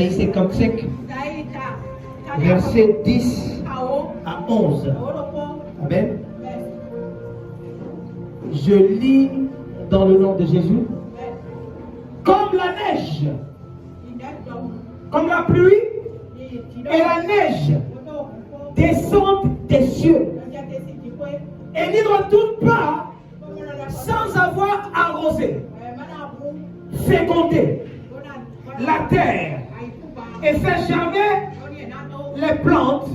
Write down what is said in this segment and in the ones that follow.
Isaïe 55, versets 10 à 11. Amen. Je lis dans le nom de Jésus. Comme la neige, comme la pluie et la neige descendent des cieux et n'y retournent pas sans avoir arrosé, fécondé la terre et fait germer les plantes,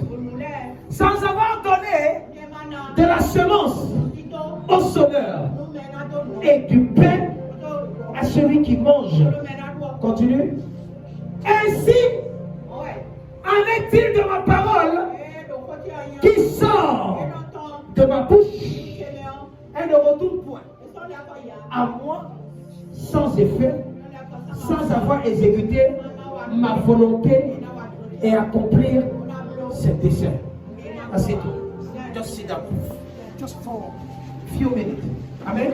sans avoir donné de la semence au semeur et du pain à celui qui mange. Continue. Ainsi en est-il de ma parole qui sort de ma bouche. Elle ne retourne point à moi sans effet, sans avoir exécuté ma volonté et accomplir ses desseins. Assieds-toi. Just sit down. Just for a few minutes. Amen.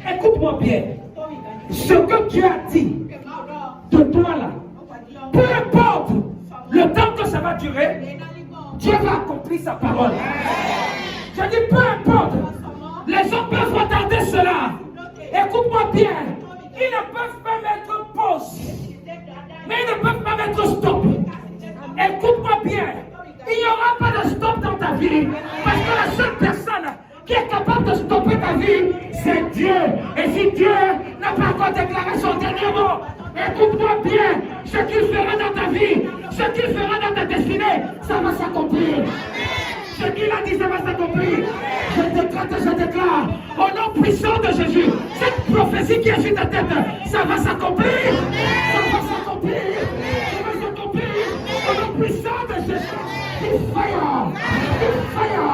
Écoute-moi bien. Ce que tu as dit de toi là, peu importe le temps que ça va durer, Dieu va accomplir sa parole. Je dis peu importe. Les hommes peuvent retarder cela. Écoute-moi bien. Ils ne peuvent pas mettre pause. Mais ils ne peuvent pas mettre stop. Écoute-moi bien. Il n'y aura pas de stop dans ta vie. Parce que la seule personne qui est capable de stopper ta vie, c'est Dieu. Et si Dieu n'a pas encore déclaré son dernier mot, écoute-moi bien. Ce qu'il fera dans ta vie, ce qu'il fera dans ta destinée, ça va s'accomplir. Ce qu'il a dit, ça va s'accomplir. Je déclare, au nom puissant de Jésus, cette prophétie qui est sur ta tête, ça va s'accomplir. Ça va s'accomplir. Ça va s'accomplir. Au nom puissant de Jésus. Il fire. Il fire.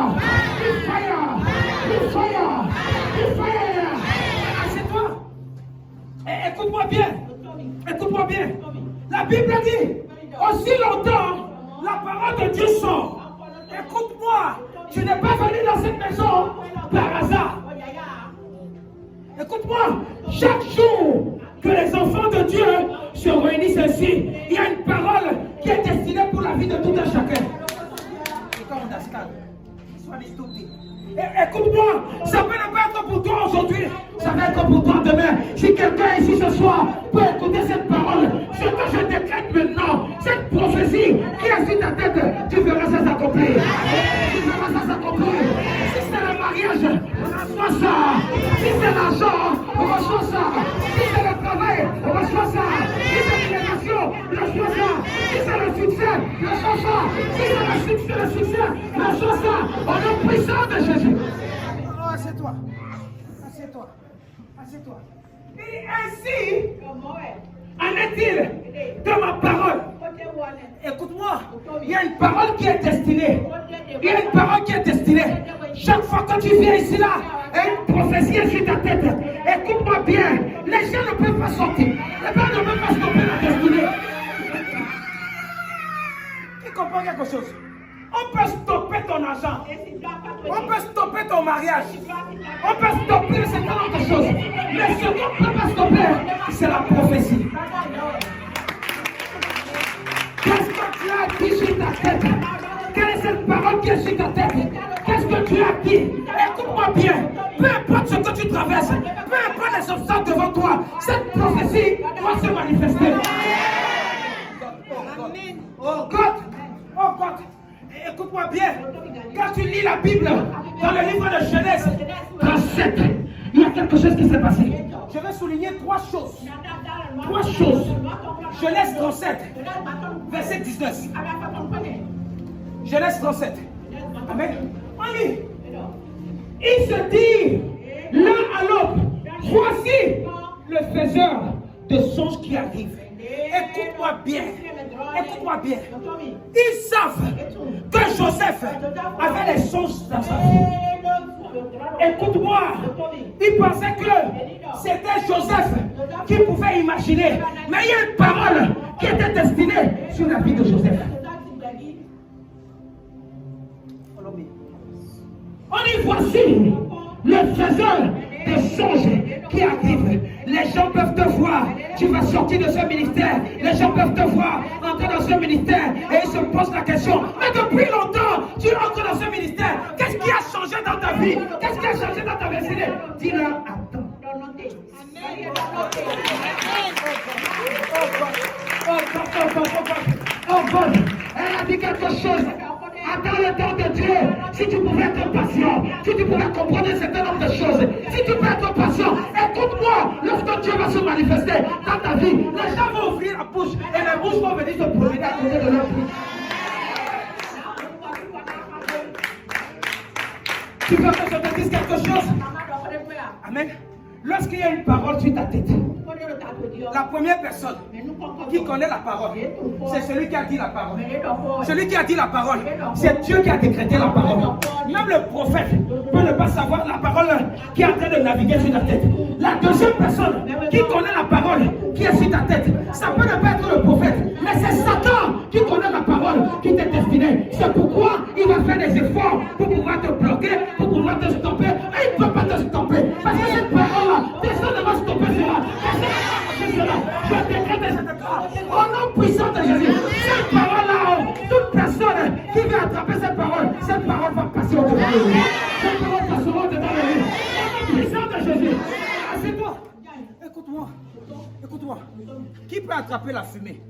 Il fire. Il fire. Il fire. Assieds-toi. Écoute-moi bien. Écoute-moi bien. La Bible dit, aussi longtemps, la parole de Dieu sort. Écoute-moi, tu n'es pas venu dans cette maison par hasard. Écoute-moi, chaque jour que les enfants de Dieu se réunissent ici, il y a une parole qui est destinée pour la vie de tout un chacun. Écoute-moi, ça peut ne pas être pour toi aujourd'hui, ça va être pour toi demain. Si quelqu'un ici ce soir peut écouter cette parole, ce que je décrète maintenant, cette prophétie qui est sur ta tête, tu verras ça s'accomplir. Tu verras ça s'accomplir. Si c'est le mariage, reçois ça. Si c'est l'argent, reçois ça. Si c'est le travail, reçois ça. Si c'est l'éducation, reçois ça. Si c'est le succès, reçois ça. Si c'est le succès, reçois ça. Au nom puissant de Jésus. Oh, assieds-toi. Assieds-toi. Assieds-toi. Et ainsi, en est-il de ma parole? Écoute-moi, il y a une parole qui est destinée. Il y a une parole qui est destinée. Chaque fois que tu viens ici là, une prophétie est sur ta tête. Écoute-moi bien. Les gens ne peuvent pas sortir. Les gens ne peuvent pas stopper la destinée. Tu comprends quelque chose? On peut stopper ton argent. On peut stopper ton mariage. On peut stopper un certain nombre de choses. Mais ce qu'on ne peut pas stopper, c'est la prophétie. Qu'est-ce que tu as dit sur ta tête? Quelle est cette parole qui est sur ta tête? Qu'est-ce que tu as dit? Écoute-moi bien. Peu importe ce que tu traverses, peu importe les obstacles devant toi, cette prophétie doit se manifester. Oh God! Oh God! Écoute-moi bien. Quand tu lis la Bible, dans le livre de Genèse 37, il y a quelque chose qui s'est passé. Je vais souligner trois choses. Trois choses. Genèse 37, verset 19. Genèse 37. Amen. On lit. Il se dit l'un à l'autre, voici le faiseur de songes qui arrive. Écoute-moi bien. Écoute-moi bien. Ils savent que Joseph avait les songes dans sa vie. Écoute-moi. Ils pensaient que c'était Joseph qui pouvait imaginer. Mais il y a une parole qui était destinée sur la vie de Joseph. On y voici le faiseur des songes qui arrive. Les gens peuvent te voir. Tu vas sortir de ce ministère. Les gens peuvent te voir. Dis-leur, attends. Oh God, elle a dit quelque chose. Attends le temps de Dieu. Si tu pouvais être patient, si tu pouvais comprendre un certain nombre de choses, si tu peux être patient, écoute-moi. Lorsque Dieu va se manifester dans ta vie, les gens vont ouvrir la bouche et les bouches vont venir se promener à côté de leur bouche. Tu veux que je te dise quelque chose? Amen. Lorsqu'il y a une parole sur ta tête, la première personne qui connaît la parole, c'est celui qui a dit la parole. Celui qui a dit la parole, c'est Dieu qui a décrété la parole. Même le prophète peut ne pas savoir la parole qui est en train de naviguer sur ta tête. La deuxième personne qui connaît la parole qui est sur ta tête, ça peut ne pas être le prophète, mais c'est Satan qui connaît la parole qui t'est destinée. C'est pourquoi il va faire des efforts pour pouvoir te bloquer, pour pouvoir te stopper. Et il ne peut pas te stopper. Parce que cette parole-là, personne ne va stopper cela. Je décrète et je déclare au nom puissant de Jésus. Cette parole-là, toute personne qui veut attraper cette parole va passer au-devant de lui. Cette parole passera au-devant de lui. Au nom puissant de Jésus. Assieds-toi. Écoute-moi. Écoute-moi. Qui peut attraper la fumée?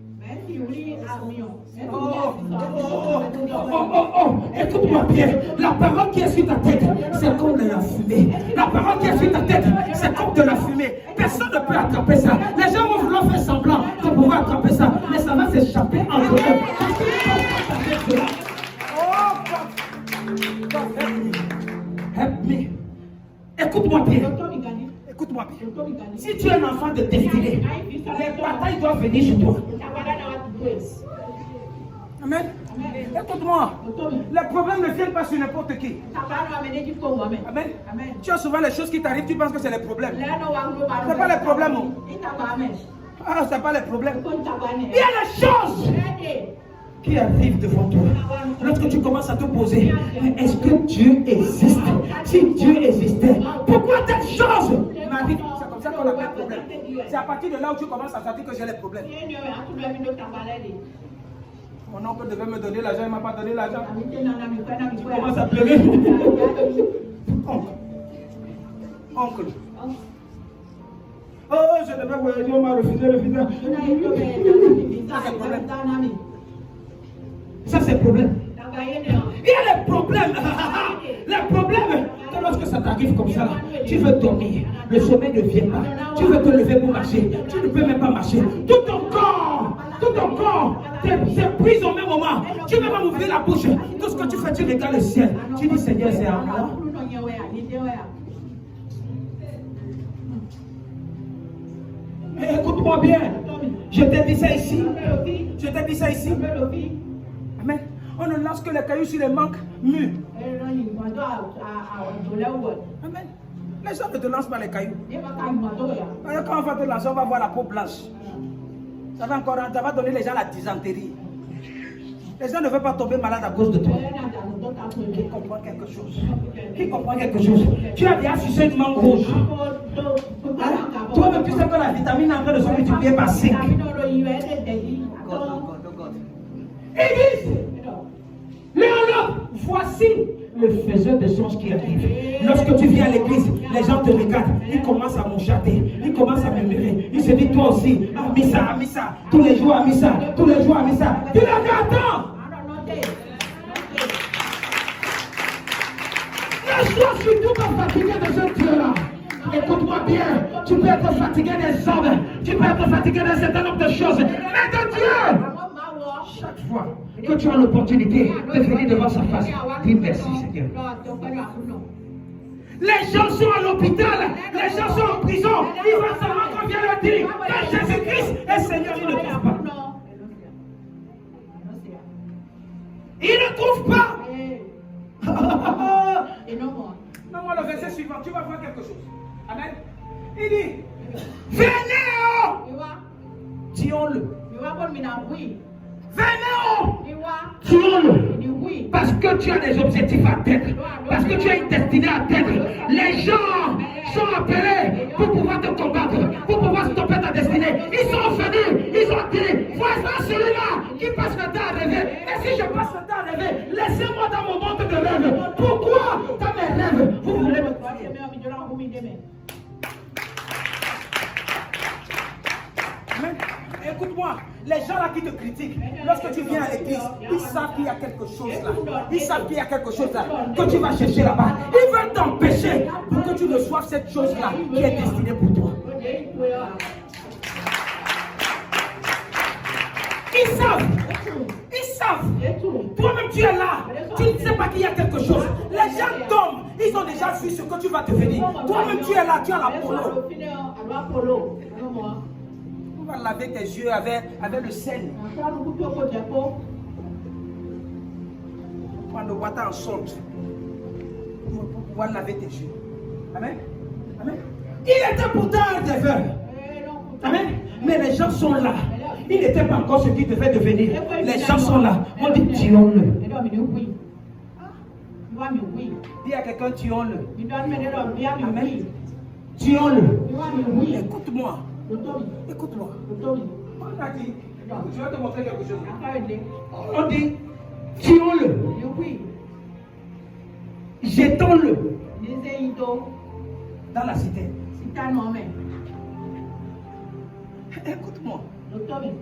Écoute-moi bien. La parole qui est sur ta tête, c'est comme de la fumée. La parole qui est sur ta tête, c'est comme de la fumée. Personne ne peut attraper ça. Les gens vont vouloir faire semblant de pouvoir attraper ça, mais ça va s'échapper entre eux. Help me. Écoute-moi bien. Écoute-moi bien. Si tu es un enfant de destinée, les batailles doivent venir chez toi. Amen. Écoute-moi. Les problèmes ne viennent pas sur n'importe qui. Amen. Tu as souvent les choses qui t'arrivent, tu penses que c'est les problèmes. Ce n'est pas les problèmes. Ah, ce n'est pas les problèmes. Il y a les choses qui arrivent devant toi. Lorsque tu commences à te poser, est-ce que Dieu existe? Si Dieu existait, pourquoi telle chose m'arrive? C'est comme ça qu'on a des problèmes. C'est à partir de là où tu commences à sentir que j'ai les problèmes. Mon oncle devait me donner l'argent, il ne m'a pas donné l'argent. Tu commences à pleurer. Oncle. Oh, je devais voyager, on m'a refusé le visa. Ça, c'est le problème. Il y a les problèmes. Les problèmes, que lorsque ça t'arrive comme ça, tu veux dormir. Le sommeil ne vient pas. Tu veux te lever pour marcher. Tu ne peux même pas marcher. Tout ton corps c'est pris au même moment. Tu ne peux pas ouvrir la bouche. Tout ce que tu fais, tu regardes le ciel. Tu dis, Seigneur, c'est à moi. Mais écoute-moi bien. Je t'ai dit ça ici. Je t'ai dit ça ici. Amen. On ne lance que les cailloux sur les manques mûrs. Amen. Les gens ne te lancent pas les cailloux. Quand on va te lancer, on va voir la peau blanche. Ça va donner les gens la dysenterie. Les gens ne veulent pas tomber malades à cause de toi. Qui comprend quelque chose? Qui comprend quelque chose? Tu as déjà sucé une mangue rouge. Toi-même, tu sais que la vitamine est en train de se multiplier par 5. Église, Léonard, voici le faiseur de songes qui arrive. Lorsque tu viens à l'église, les gens te regardent, ils commencent à m'enchater, ils commencent à murmurer. Ils se disent, toi aussi, à Missa, tous les jours à Missa, tous les jours à Missa. Tu les attends. Laisse-toi surtout pas fatigué de ce Dieu-là. Écoute-moi bien, tu peux être fatigué des hommes, tu peux être fatigué d'un certain nombre de choses, mais de Dieu. Chaque fois que tu as l'opportunité de venir devant sa face, dis merci Seigneur. Les gens sont à l'hôpital, les gens sont en prison, ils vont savoir qu'on vient leur dire que Jésus-Christ est Seigneur, ils ne trouvent pas. Ils ne trouvent pas. Non, le verset suivant, tu vas voir quelque chose. Amen. Il dit, venez, disons-le. Venez, tuons-le. Parce que tu as des objectifs à atteindre. Parce que tu as une destinée à atteindre. Les gens sont appelés pour pouvoir te combattre, pour pouvoir stopper ta destinée. Ils sont venus, ils ont dit, voici celui-là qui passe le temps à rêver. Et si je passe le temps à rêver, laissez-moi dans mon monde de rêve. Pourquoi dans mes rêves, vous voulez me croire? Amen. Écoute-moi, les gens là qui te critiquent, lorsque tu viens à l'église, ils savent qu'il y a quelque chose là. Ils savent qu'il y a quelque chose là que tu vas chercher là-bas. Ils veulent t'empêcher pour que tu reçoives cette chose là qui est destinée pour toi. Ils savent. Ils savent. Toi-même tu es là. Tu ne sais pas qu'il y a quelque chose. Les gens tombent. Ils ont déjà vu ce que tu vas devenir. Toi-même tu es là. Tu as la polo. On va laver tes yeux avec le sel. Prendre le water en salt pour pouvoir laver tes yeux. Amen. Amen. Il était pourtant un déveur. Amen. Mais les gens sont là. Il n'était pas encore ce qu'il devait devenir. Les gens sont là. On dit tuons-le. Dis à quelqu'un tuons-le. Amen. Tuons-le. Écoute-moi. Écoute-moi. On a dit, je vais te montrer quelque chose. On dit tuons-le. Jetons-le dans la cité. Écoute-moi.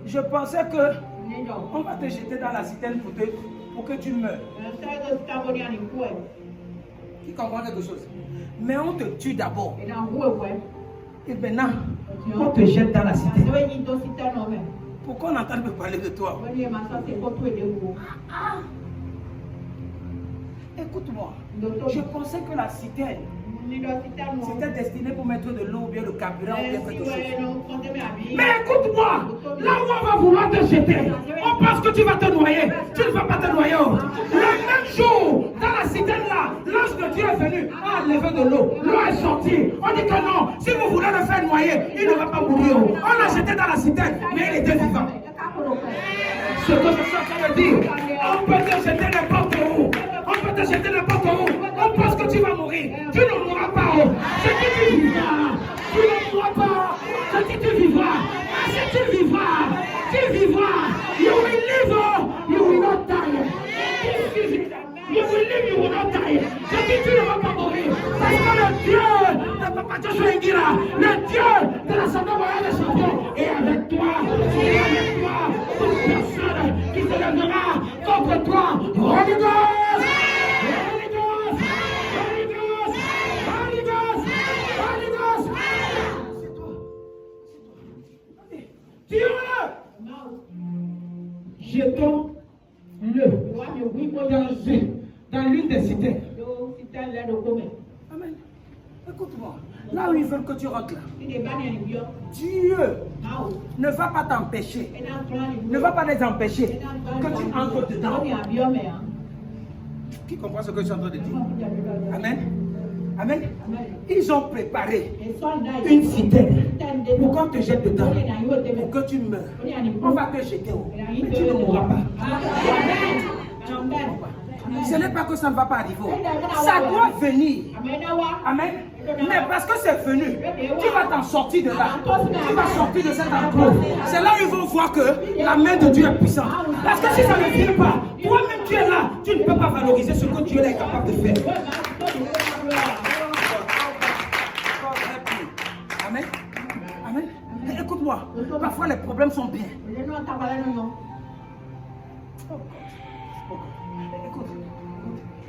Je pensais que on va te jeter dans la citerne pour que tu meurs. Tu comprends quelque chose? Mais on te tue d'abord. Et maintenant, on te jette dans la cité. Pourquoi on entend me parler de toi? Écoute-moi. Je pensais que la citerne c'était destiné pour mettre de l'eau ou bien le carburant ou bien quelque chose. Mais écoute-moi, là où on va vouloir te jeter, on pense que tu vas te noyer. Tu ne vas pas te noyer. Le même jour, dans la citerne là, l'ange de Dieu est venu, a levé de l'eau. L'eau est sortie. On dit que non, si vous voulez le faire noyer, il ne va pas mourir. On l'a jeté dans la citerne, mais il était vivant. Ce que je suis en train de dire, on peut te jeter n'importe où. On peut te jeter n'importe où. On pense que tu vas mourir. Tu ne mourras pas. C'est que tu vivras. Tu ne mourras pas. C'est que tu vivras. C'est que tu vivras. Tu vivras. You will live. You will not die. You will live. You will not die. C'est que tu ne vas pas mourir. Parce que le Dieu de Papa Joshua Ngira, le Dieu de l'Assemblée royale des champions est avec toi. Et avec toi, toute personne qui se lèvera contre toi. Holy Ghost! Holy Ghost! Holy Ghost! Holy Ghost! Holy Ghost! C'est toi. C'est toi. Tire-le! Jetons-le dans l'une des cités. Amen. Écoute-moi. Là où ils veulent que tu rentres là. Dieu ne va pas t'empêcher. Ne va pas les empêcher que tu entres dedans. Qui comprend ce que je suis en train de dire? Amen. Amen. Ils ont préparé une citerne pour qu'on te jette dedans, pour que tu meurs. On va te jeter, mais tu ne mourras pas. Ce n'est pas que ça ne va pas arriver. Ça doit venir. Amen. Mais parce que c'est venu, tu vas t'en sortir de là. Tu vas sortir de cette enclos. C'est là où ils vont voir que la main de Dieu est puissante. Parce que si ça ne vient pas, toi-même tu es là, tu ne peux pas valoriser ce que Dieu est capable de faire. Amen. Amen. Écoute-moi, parfois les problèmes sont bien. Écoute,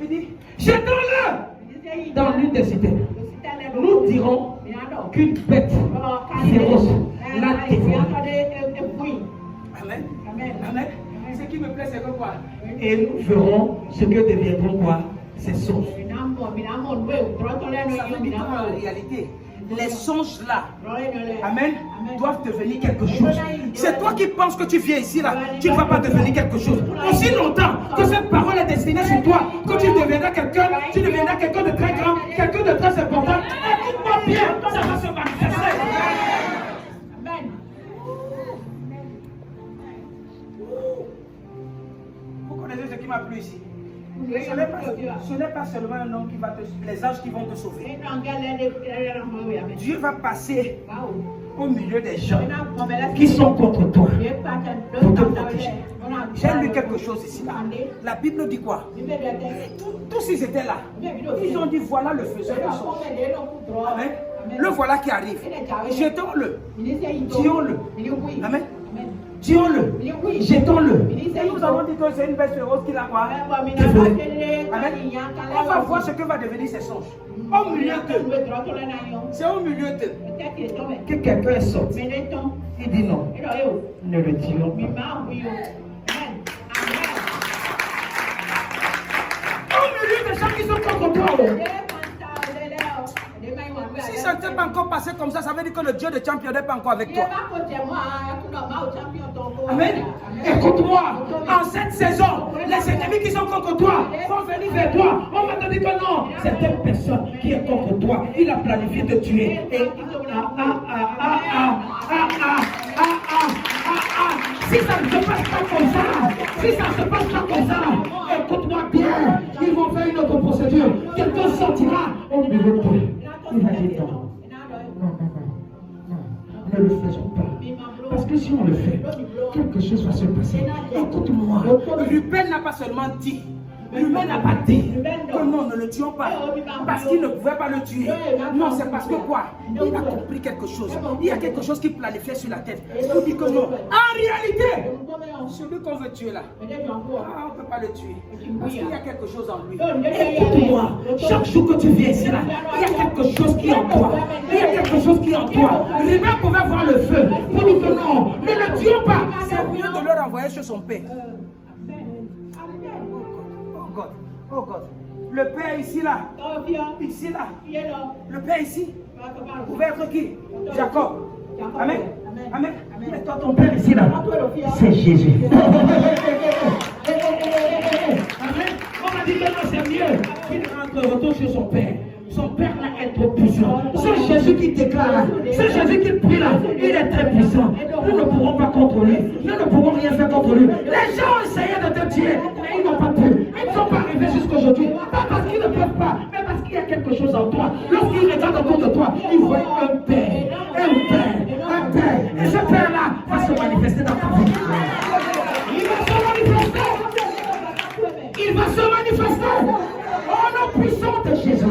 il dit, jetons-le dans l'une des cités. Nous dirons qu'une bête féroce l'a dévoré. Amen. Amen. Ce qui me plaît, c'est que quoi? Et nous verrons ce que deviendront quoi? Ces songes. Ça veut dire en réalité, les songes là, amen, doivent devenir quelque chose. C'est toi qui penses que tu viens ici là, tu ne vas pas devenir quelque chose. Aussi longtemps que cette parole est destinée sur toi, que tu deviendras quelqu'un, tu deviendras quelqu'un de très grand, quelqu'un de très important. Écoute-moi bien, ça va se manifester. Amen. Vous connaissez ce qui m'a plu ici? Ce n'est pas seulement un homme qui va les anges qui vont te sauver. Dieu va passer au milieu des gens qui sont contre toi pour te protéger. J'ai lu quelque chose ici. Là. La Bible dit quoi? Tous ils étaient là. Ils ont dit voilà le faiseur de choses. Amen. Le voilà qui arrive. Jetons-le. Tuons-le. Amen. Tuons-le. Jetons-le. Et nous avons dit que c'est une bête féroce qui l'a quoi? Amen. On va voir ce que va devenir ces songes. Au milieu d'eux. C'est au milieu d'eux que quelqu'un sort. Il dit non. Ne le tuons pas. Au milieu des gens qui sont contre toi. Si ça n'était pas encore passé comme ça veut dire que le Dieu de champion n'est pas encore avec toi. Amen. Écoute-moi, en cette saison, les ennemis qui sont contre toi vont venir vers toi. On va te dire que non, c'est une personne qui est contre toi. Il a planifié de tuer. Et si ça ne se passe pas comme ça, écoute-moi bien, ils vont faire une autre procédure. Quelqu'un sortira au milieu de toi. Il va dire non. Ne le faisons pas. Parce que si on le fait, quelque chose va se passer. Écoute-moi, Ruben n'a pas seulement dit. Ruben n'a pas dit que non, ne le tuons pas. Parce qu'il ne pouvait pas le tuer. Non, c'est parce que quoi? Il a compris quelque chose. Il y a quelque chose qui planifiait sur la tête. Il dit que non. En réalité, celui qu'on veut tuer là, on ne peut pas le tuer. Parce qu'il y a quelque chose en lui. Écoute-moi, chaque jour que tu viens ici là, il y a quelque chose qui est en toi. Il y a quelque chose qui est en toi. Ruben pouvait voir le feu. Il dit que non, ne le tuons pas. C'est mieux de le renvoyer chez son père. Oh God. Le père ici là. Ici là. Le père ici. Pouvait être qui? Jacob. Amen. Amen. Mais toi, ton père ici là. C'est Jésus. Amen. On m'a dit que non, c'est mieux qu'il rentre retour chez son père. Son père là est trop puissant. C'est Jésus qui déclare là. C'est Jésus qui prie là. Il est très puissant. Nous ne pourrons pas contre lui. Nous ne pourrons rien faire contre lui. Les gens ont essayé de te tuer, mais ils n'ont pas pu. Ils ne sont pas arrivés jusqu'aujourd'hui. Pas parce qu'ils ne peuvent pas, mais parce qu'il y a quelque chose en toi. Lorsqu'ils regardent autour de toi, ils voient un père. Et ce père-là va se manifester dans ta vie. Il va se manifester. Au nom puissant de Jésus.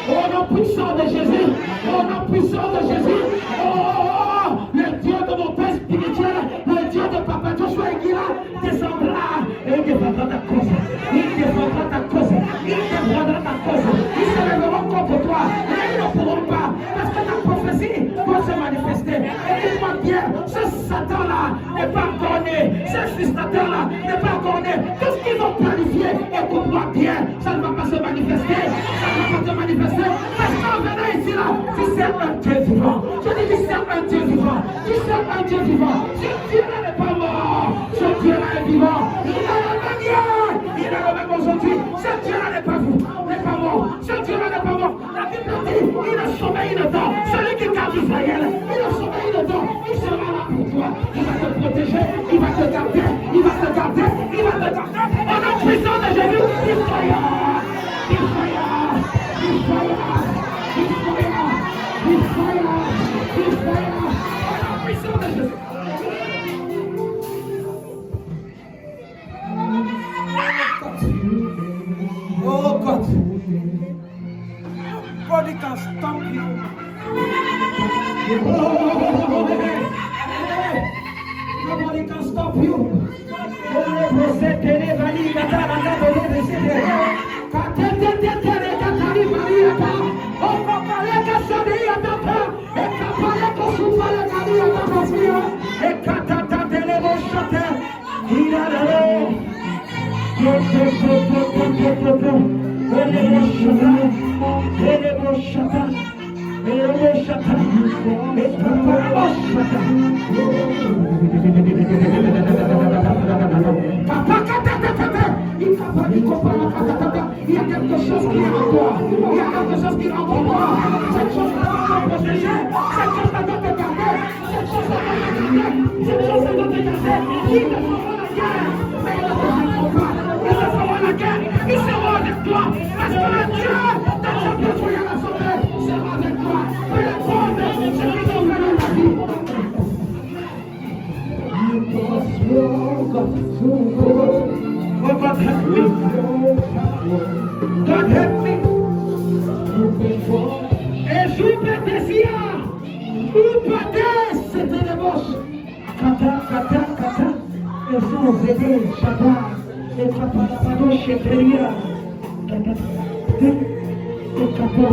Au nom puissant de Jésus. Au nom puissant de Jésus. Oh, le Dieu de mon père spirituel, le Dieu de Papa Joshua Aguila descendra et il défendra ta cause. Il défendra ta cause. Il défendra ta cause. Ils se lèveront contre toi. Mais ils ne pourront pas. Parce que ta prophétie va se manifester. Écoute-moi bien, ce Satan-là n'est pas encore né. Ce frustrateur-là n'est pas encore né. Tout ce qu'ils ont planifié, écoute-moi bien, ça ne va pas se manifester. Ça ne va pas se manifester. Parce qu'en venant ici là, tu sers un Dieu vivant. Je dis tu sers un Dieu vivant. Tu sers un Dieu vivant. Ce Dieu-là n'est pas mort. Ce Dieu-là est vivant. Il est le même hier. Il est le même aujourd'hui. Ce Dieu-là n'est pas vous. N'est pas mort. Ce Dieu-là n'est pas mort. La Bible dit, il a sommeil une dent. Celui qui garde Israël, il a sommeil une dent. Il sera là pour toi. Il va te protéger. Il va te garder. Il va te garder. Il va te garder. Au nom puissant de Jésus, il fire. Il fire. Il fire. Il fire. Il fire. Il fire. Au nom puissant de Jésus. Oh God. Nobody can stop you. Nobody can stop you. Il y a quelque chose qui est en toi. Il y a quelque chose qui est en toi. Cette chose-là doit te protéger. Cette chose-là doit te garder. Cette chose-là doit te garder. Cette chose-là doit te garder. Ils te feront la guerre, mais ils ne te feront pas. Ils te feront la guerre. Ils seront avec toi. Parce que le Dieu de champion soyez la santé sera avec toi. Peu importe ce qu'ils ont fait dans ta vie. God help me. God help me. Et je vais défier. Où peut-être c'était les moches. Kata. Et sans aider, Shabbat. Et Kapalapado Sheperia. Et Kata.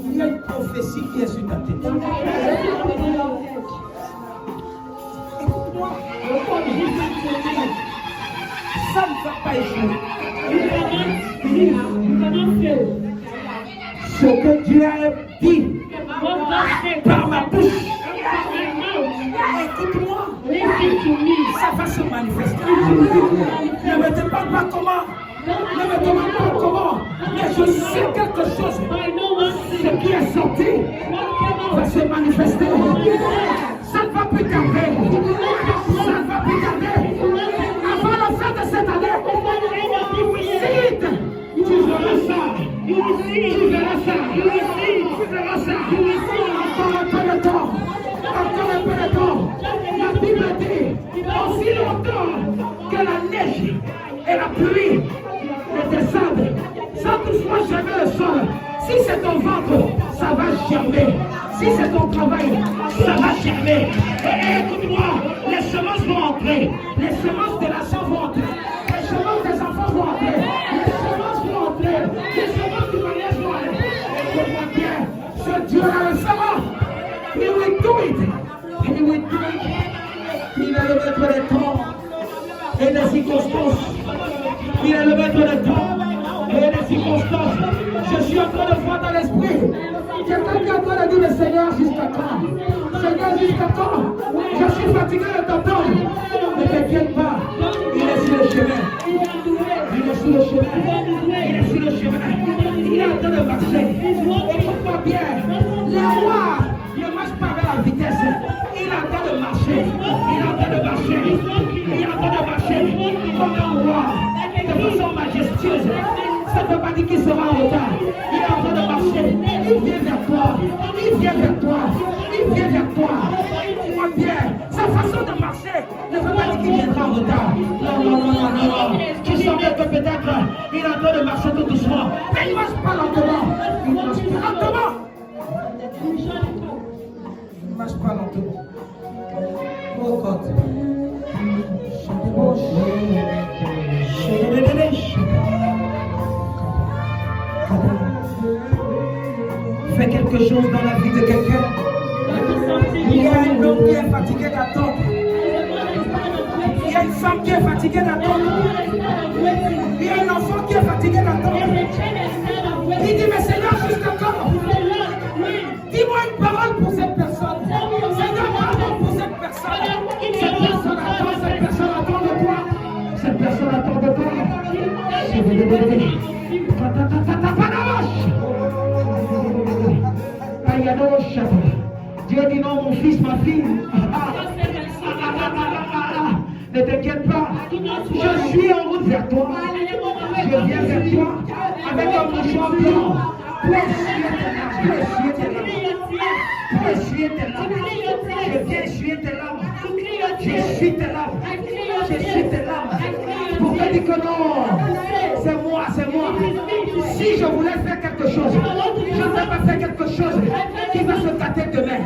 Il y a une prophétie qui est sur ta tête. Écoute-moi, ça ne va pas échouer. Ce que Dieu a dit par ma bouche, écoute-moi, ça va se manifester. Ne me demande pas comment. Ne me demande pas comment, mais je sais quelque chose. Ce qui est sorti va se manifester. Ça ne va plus tarder. Ça ne va plus tarder. Avant la fin de cette année, tu verras ça. Tu verras ça. Tu verras ça. Encore un peu de temps. Encore un peu de temps. La Bible dit aussi longtemps que la neige et la pluie ne descendent sans toutefois germer le sol. Si c'est ton ventre, ça va germer. Si c'est ton travail, ça va germer. Et écoute-moi, les semences vont entrer. Les semences de la sang vont entrer. Les semences des enfants vont entrer. Les semences vont entrer. Les semences du mariage vont entrer. Écoute-moi bien, ce Dieu-là le fera. He will do it. He will do it. Il est le maître des temps et des circonstances. Il est le maître des temps et des circonstances. Je suis en train de voir dans l'esprit. Quelqu'un qui est en train de dire le Seigneur jusqu'à quand? Seigneur jusqu'à quand? Je suis fatigué de t'entendre. Ne t'inquiète pas. Il est sur le chemin. Il est sur le chemin. Il est sur le chemin. Il est en train de marcher. Écoute-moi bien. Le roi ne marche pas avec la vitesse. Il est en train de marcher. Il est en train de marcher. Il est en train de marcher comme un roi. De façon majestueuse. Ça ne veut pas dire qu'il sera en retard. Il est en train de marcher. Il vient vers toi. Il vient vers toi. Il vient vers toi. Moi bien. Sa façon de marcher ne veut pas dire qu'il viendra en retard. Non. Tu sens bien que peut-être il est en train de marcher tout doucement. Mais il ne marche pas lentement. Il ne marche pas lentement. Il ne marche pas lentement. Oh God. Fais quelque chose dans la vie de quelqu'un. Il y a un homme qui est fatigué d'attendre. Il y a une femme qui est fatiguée d'attendre. Il y a un enfant qui est fatigué d'attendre. Il dit, mais Seigneur, jusqu'à quand? Dis-moi une parole pour cette personne. Seigneur, pardon pour cette personne. Cette personne attend de toi. Cette personne attend de toi. Dieu dit non, mon fils, ma fille. Ne t'inquiète pas. Je suis en route vers toi. Je viens vers toi avec un mouchoir blanc. Pour essuyer tes larmes. Je viens essuyer tes larmes. J'essuie tes larmes. J'essuie tes larmes. Pour que a dit que non. C'est moi, c'est moi. Si je voulais faire quelque chose, je ne vais pas faire quelque chose qui va se gâter demain,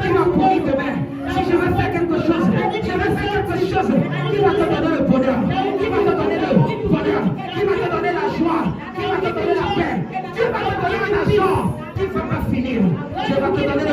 qui va pourrir demain. Si je veux faire quelque chose, je vais faire quelque chose qui va te donner le bonheur, qui va te donner le bonheur, qui va te donner la joie, qui va te donner la paix, qui va te donner un argent qui ne va pas finir. Je vais te donner